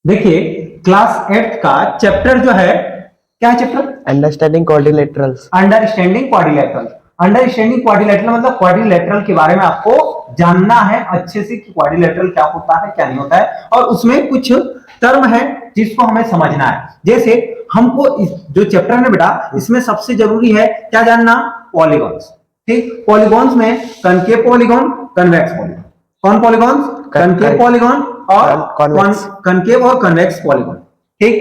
देखिए क्लास 8 का चैप्टर जो है, क्या है chapter? Understanding quadrilaterals. Understanding quadrilateral. Understanding quadrilateral मतलब क्वाड्रिलेटरल के बारे में आपको जानना है अच्छे से कि क्वाड्रिलेटरल क्या होता है क्या नहीं होता है, और उसमें कुछ टर्म है जिसको हमें समझना है। जैसे हमको जो चैप्टर है बेटा, इसमें सबसे जरूरी है क्या जानना? पॉलीगॉन्स। ठीक, पॉलीगॉन्स में कनकेव पॉलीगॉन, कन्वेक्स पॉलीगॉन। कौन पॉलीगॉन्स? कनकेव पॉलीगॉन और कनकेव और कन्वेक्स पॉलीगॉन। ठीक,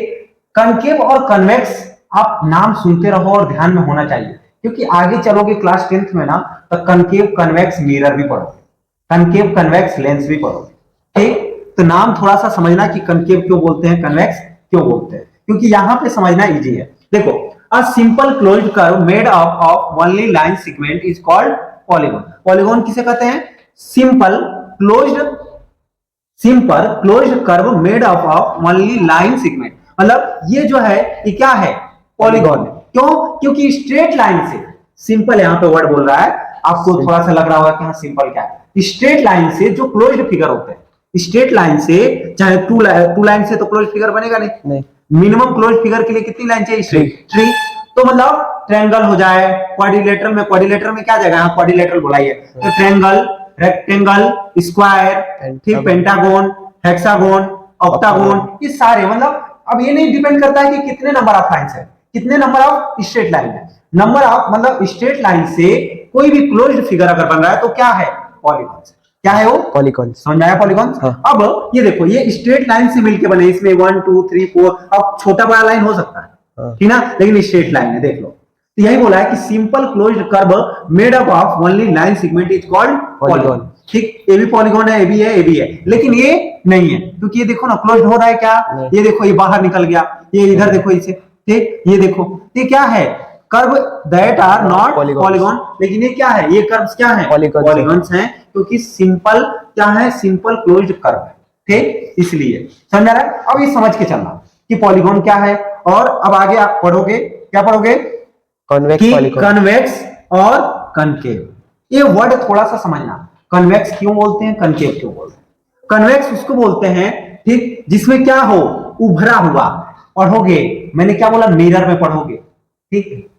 कनकेव और कन्वेक्स आप नाम सुनते रहो और ध्यान में होना चाहिए, क्योंकि आगे चलोगे क्लास 10th में ना, तो कनकेव कन्वेक्स मिरर भी पढ़ोगे, कनकेव कन्वेक्स लेंस भी पढ़ोगे। ठीक, तो नाम थोड़ा सा समझना कि कनकेव क्यों बोलते हैं, कन्वेक्स क्यों बोलते हैं, क्योंकि यहां पे समझना इजी है। देखो, a simple closed curve made up of only line segment is called polygon. Polygon किसे कहते हैं? Simple closed curve made up of only line segment. मतलब ये जो है ये क्या है? पॉलीगॉन। क्यों? क्योंकि स्ट्रेट लाइन से, सिंपल यहां पे वर्ड बोल रहा है, आपको थोड़ा सा लग रहा होगा कि हाँ सिंपल क्या है। स्ट्रेट लाइन से जो क्लोज्ड फिगर होते हैं, स्ट्रेट लाइन से, चाहे टू लाइन से तो क्लोज्ड फिगर बनेगा नहीं। मिनिमम क्लोज्ड फिगर के लिए कितनी लाइन चाहिए? थ्री। तो मतलब ट्रायंगल हो जाए, क्वाड्रिलेटरल में क्या जाएगा? हाँ क्वाड्रिलेटरल बुलाइए, तो ट्रायंगल, रेक्टेंगल, स्क्वायर, ठीक, पेंटागन, हेक्सागन, ऑक्टागन, ये सारे, मतलब अब ये नहीं डिपेंड करता है कि कितने नंबर ऑफ लाइंस है, कितने नंबर ऑफ स्ट्रेट लाइन है। नंबर ऑफ मतलब स्ट्रेट लाइन से कोई भी क्लोज्ड फिगर अगर बन रहा है तो क्या है? पॉलीगॉन। क्या है वो? पॉलीगॉन। समझ आया पॉलीगॉन? हाँ। अब ये देखो, ये स्ट्रेट लाइन से मिलके बने, इसमें 1 2 3 4, अब छोटा बड़ा लाइन हो सकता है, ठीक ना, लेकिन स्ट्रेट लाइन है। देख लो, तो यही बोला है कि simple closed curve made up of only line segment is called polygon. ठीक, ये भी पॉलीगॉन है, ये भी है, ये भी है, लेकिन ये नहीं है, क्योंकि ये देखो ना क्लोज्ड हो रहा है क्या, ये देखो ये बाहर निकल गया, ये इधर देखो इसे, ठीक, ये देखो, ये क्या है? Curve that are not polygon. लेकिन ये क्या है? ये कर्व्स क्या है? पॉलीगॉन्स हैं, क्योंकि सिंपल क्या है? सिंपल क्लोज्ड कर्व है। ठीक, इसलिए समझ रहा है? अब ये समझ के चलना कि पॉलीगॉन क्या है, और अब आगे आप पढ़ोगे, क्या पढ़ोगे? कन्वेक्स और कनकेव। ये वर्ड थोड़ा सा समझना, कन्वेक्स क्यों बोलते हैं, कनकेव क्यों बोलते हैं। कन्वेक्स उसको बोलते हैं, ठीक, जिसमें क्या हो? उभरा हुआ। पढ़ोगे, मैंने क्या बोला? मिरर में पढ़ोगे, ठीक,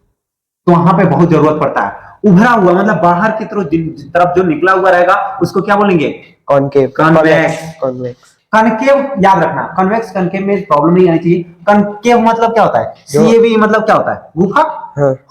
तो वहां पे बहुत जरूरत पड़ता है। उभरा हुआ मतलब बाहर की तरफ जो निकला हुआ रहेगा उसको क्या बोलेंगे? कॉनकेव। कन्वेक्स। कनकेव याद रखना, कन्वेक्स कनकेव में प्रॉब्लम नहीं आनी चाहिए। कनकेव मतलब क्या होता है? सीएवी मतलब क्या होता है? गुफा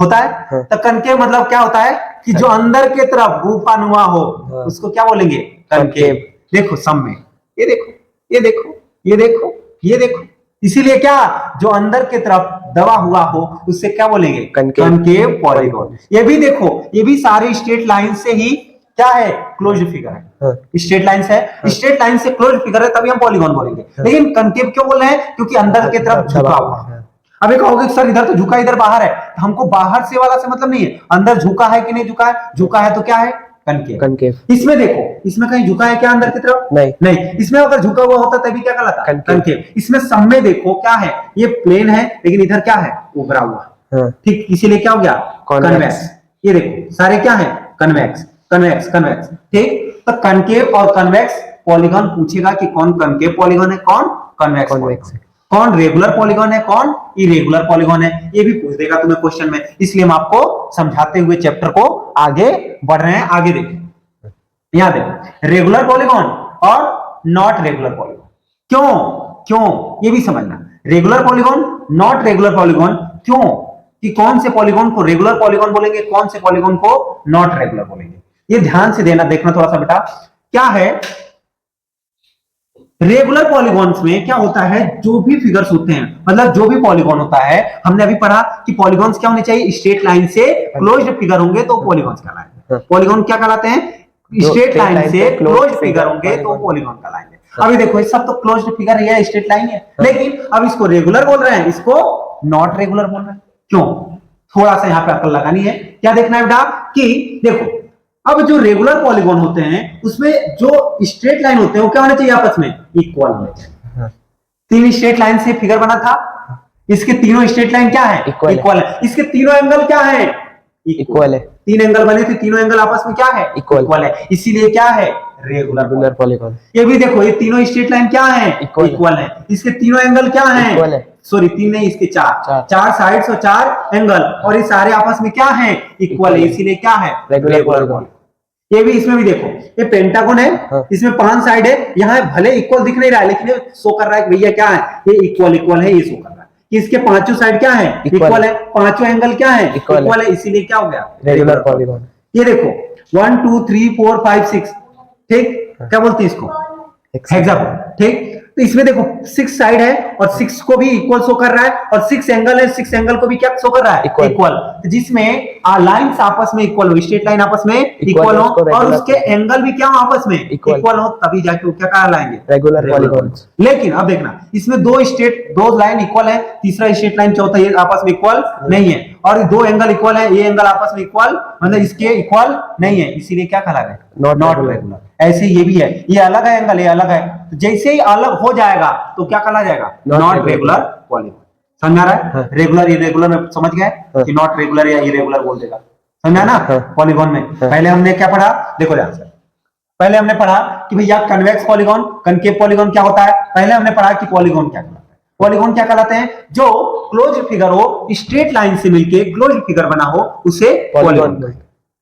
होता है। तो कनकेव मतलब क्या होता है? कि जो अंदर के तरफ गुफानुमा हो, उसको क्या बोलेंगे? कनकेव। देखो सम में, ये देखो, ये देखो, ये देखो, ये देखो, इसीलिए क्या, जो अंदर के तरफ दबा हुआ हो उससे क्या बोलेंगे? Concave polygon. ये भी देखो, ये भी सारे स्ट्रेट लाइन से ही क्या है? क्लोज्ड फिगर है। स्ट्रेट लाइन से, स्ट्रेट लाइन से क्लोज्ड फिगर है, तभी हम पॉलीगॉन बोलेंगे। लेकिन कनकेव क्यों बोल रहे हैं? क्योंकि अंदर की तरफ झुका हुआ है। अभी कहोगे सर इधर तो झुका, इधर बाहर है, तो हमको बाहर से वाला से मतलब नहीं है, अंदर झुका है कि नहीं झुका है, झुका है तो क्या है? कनकेव। इसमें देखो, इसमें कहीं झुका है क्या अंदर की तरफ? नहीं। इसमें अगर झुका हुआ होता तभी क्या कहलाता? कनकेव। इसमें सब में देखो क्या है? ये प्लेन है, लेकिन इधर क्या है? उभरा हुआ। ठीक, इसीलिए क्या हो गया? कन्वेक्स। ये देखो सारे क्या है? Convex, convex, convex. ठीक, तो कनकेव और कन्वेक्स पॉलीगॉन पूछेगा कि कौन कनकेव पॉलीगॉन है, कौन कन्वेक्स है, कौन रेगुलर पॉलीगॉन है, कौन इरेगुलर पॉलीगॉन है, ये भी पूछ देगा तुम्हें क्वेश्चन में। इसलिए हम आपको समझाते हुए चैप्टर को आगे बढ़ रहे हैं। आगे देखो, यहां देखो, रेगुलर पॉलीगॉन और नॉट रेगुलर पॉलीगॉन। क्यों क्यों ये भी समझना। Regular polygon, not regular polygon, क्यों? कि कौन से पॉलीगॉन को रेगुलर पॉलीगॉन बोलेंगे, कौन से पॉलीगॉन को नॉट रेगुलर बोलेंगे, ये ध्यान से देना, देखना थोड़ा सा बेटा। क्या है रेगुलर पॉलीगॉन्स में? क्या होता है, जो भी फिगर्स होते हैं, मतलब जो भी पॉलीगॉन होता है, हमने अभी पढ़ा कि पॉलीगॉन्स क्या होने चाहिए? स्ट्रेट लाइन से क्लोज्ड फिगर होंगे तो पॉलीगॉन्स कहलाएंगे। पॉलीगॉन क्या कहलाते हैं? स्ट्रेट लाइन से क्लोज्ड फिगर होंगे तो पॉलीगॉन कहलाएंगे। अभी देखो, ये सब तो क्लोज्ड फिगर है, स्ट्रेट लाइन है, लेकिन अब इसको रेगुलर बोल रहे हैं, इसको नॉट रेगुलर बोल रहे हैं। क्यों? थोड़ा सा यहाँ पे अकल लगानी है। क्या देखना है बेटा कि देखो, अब जो रेगुलर पॉलीगॉन होते हैं उसमें जो स्ट्रेट लाइन होते हैं वो क्या होने चाहिए? आपस में इक्वल होने चाहिए। 3 स्ट्रेट लाइन से फिगर बना था, इसके तीनों स्ट्रेट लाइन क्या है? इक्वल है। इसके तीनों एंगल क्या है? इक्वल है। 3 एंगल बने थे, तीनों एंगल आपस में क्या है? इक्वल है। इसीलिए क्या है? Regular regular polygon. ये भी देखो, ये तीनों स्ट्रेट लाइन क्या है? Equal इक्वल है। इसके तीनों एंगल क्या है? Equal है। सॉरी, तीन नहीं, इसके चार चार साइड्स और चार एंगल, और ये सारे आपस में क्या है? इक्वल है, इसीलिए क्या है? Regular polygon. ये भी, इसमें भी देखो, ये पेंटागन है, हाँ। इसमें 5 साइड है, यहाँ भले इक्वल दिख नहीं रहा है लेकिन ये शो कर रहा है कि भैया क्या है, ये इक्वल है, ये शो कर रहा है कि इसके पांचों साइड क्या है? इक्वल है, पांचों एंगल क्या है? इक्वल है, इसीलिए क्या हो गया? Regular polygon. ये देखो 1 2 3 4 5 6, ठीक, क्या बोलते हैं इसको? हेक्सागोन, ठीक। तो इसमें देखो 6 साइड है और 6 को भी इक्वल शो कर रहा है, और 6 एंगल है, 6 एंगल को भी क्या शो कर रहा है? इक्वल। जिसमें लाइंस आपस में इक्वल हो, स्ट्रेट लाइन आपस में इक्वल हो, और उसके एंगल भी क्या हो? आपस में इक्वल हो, तभी जाके वो क्या कहलाएंगे? Regular polygon. लेकिन अब देखना, इसमें दो लाइन इक्वल है, तीसरा स्ट्रेट लाइन, चौथा ये आपस में इक्वल नहीं है, और दो एंगल इक्वल है, ये एंगल आपस में इक्वल, मतलब इसके इक्वल नहीं है, इसीलिए क्या कहलाएगा? Not regular. ऐसे ये भी है, ये अलग है एंगल, ये अलग है, तो जैसे ही अलग हो जाएगा तो क्या कहा जाएगा? Not regular polygon. समझ आ रहा है? हाँ। रेगुलर इरेगुलर में समझ गए कि नॉट रेगुलर या इरेगुलर बोल देगा, समझा ना? पॉलीगॉन में पहले हमने क्या पढ़ा? देखो ध्यान से, पहले हमने पढ़ा कि भैया कन्वेक्स पॉलीगॉन, कनकेव पॉलीगॉन क्या होता है। पहले हमने पढ़ा कि पॉलीगॉन क्या कहलाता है। पॉलीगॉन क्या कहलाते हैं? जो क्लोज फिगर हो, स्ट्रेट लाइन से मिलके क्लोज फिगर बना हो, उसे पॉलीगॉन।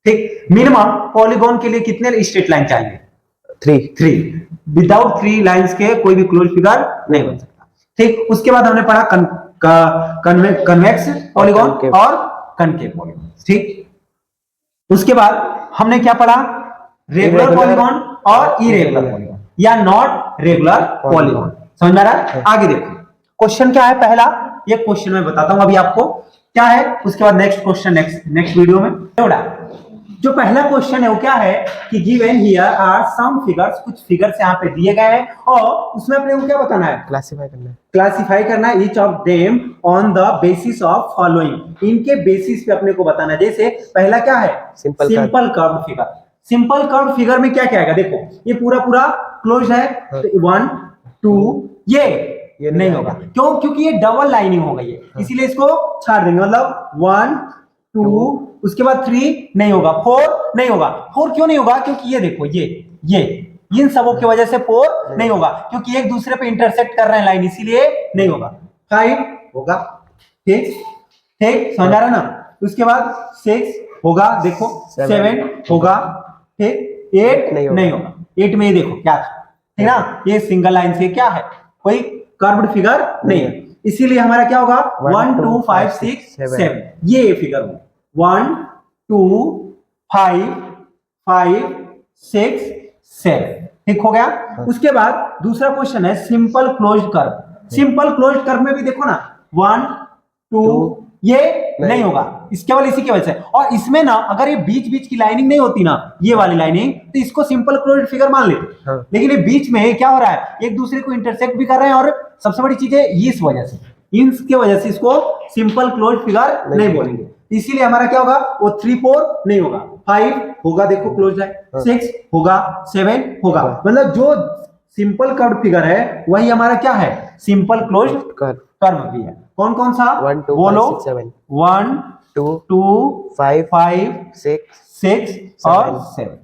ठीक, मिनिमम पॉलीगॉन के लिए कितने स्ट्रेट लाइन चाहिए? 3। विदाउट 3 लाइंस के कोई भी क्लोज फिगर नहीं बन सकता। ठीक, उसके बाद हमने पढ़ा कन्वेक्स पॉलीगॉन और कनकेव पॉलीगॉन। ठीक, उसके बाद हमने क्या पढ़ा? रेगुलर पॉलीगॉन और इरेगुलर पॉलीगॉन या नॉट रेगुलर पॉलीगॉन। समझ में आ रहा है? आगे देखो, क्वेश्चन क्या है पहला, ये क्वेश्चन मैं बताता हूं अभी आपको क्या है, उसके बाद नेक्स्ट क्वेश्चन नेक्स्ट वीडियो में। जो पहला क्वेश्चन है वो क्या है कि given here are some figures, कुछ फिगर्स यहाँ पे दिए गए हैं, और उसमें अपने को क्या बताना है? क्लासिफाई करना है each of them on the basis of following, इनके बेसिस पे अपने को बताना है। जैसे पहला क्या है? Simple curved figure. Simple curved figure में क्या क्या आएगा? देखो ये पूरा क्लोज है, तो 1 2 ये नहीं होगा, क्यों? क्योंकि ये डबल लाइनिंग हो गई है, इसीलिए इसको छाड़ देंगे, मतलब 1 2, उसके बाद 3 नहीं होगा, 4 नहीं होगा। 4 क्यों नहीं होगा? क्योंकि ये देखो, ये इन सबों की वजह से 4 नहीं होगा, क्योंकि एक दूसरे पे इंटरसेक्ट कर रहे हैं लाइन, इसीलिए नहीं होगा। 5 होगा, ठीक, समझ आ रहा है ना? उसके बाद 6 होगा, देखो 7 होगा, ठीक, 8 नहीं होगा। 8 में ये देखो क्या, ठीक ना, ये सिंगल लाइन से क्या है? कोई कर्व्ड फिगर नहीं है, इसीलिए हमारा क्या होगा? 1 2 5 6 7, ये फिगर होगा 1 2 5 5 6 7, ठीक हो गया। उसके बाद दूसरा क्वेश्चन है simple closed curve. Simple closed curve में भी देखो ना 1 2 ये नहीं होगा, इसके केवल इसी की वजह से। और इसमें ना अगर ये बीच बीच की लाइनिंग नहीं होती ना, ये वाली लाइनिंग, तो इसको सिंपल क्लोज्ड फिगर मान लेते। लेकिन ये बीच में क्या हो रहा है? एक दूसरे को इंटरसेक्ट भी कर रहे हैं, और सबसे बड़ी चीज है इस वजह से, इनकी वजह से इसको सिंपल क्लोज्ड फिगर नहीं बोलेंगे। इसीलिए हमारा क्या होगा? वो 3 4 नहीं होगा, 5 होगा, देखो क्लोज है, 6 होगा, 7 होगा, मतलब जो सिंपल कर्व फिगर है वही हमारा क्या है? सिंपल क्लोज्ड कर्व भी है। कौन कौन सा? 1 2 बोलो। 5 6 7 1 2 5 6 और 7।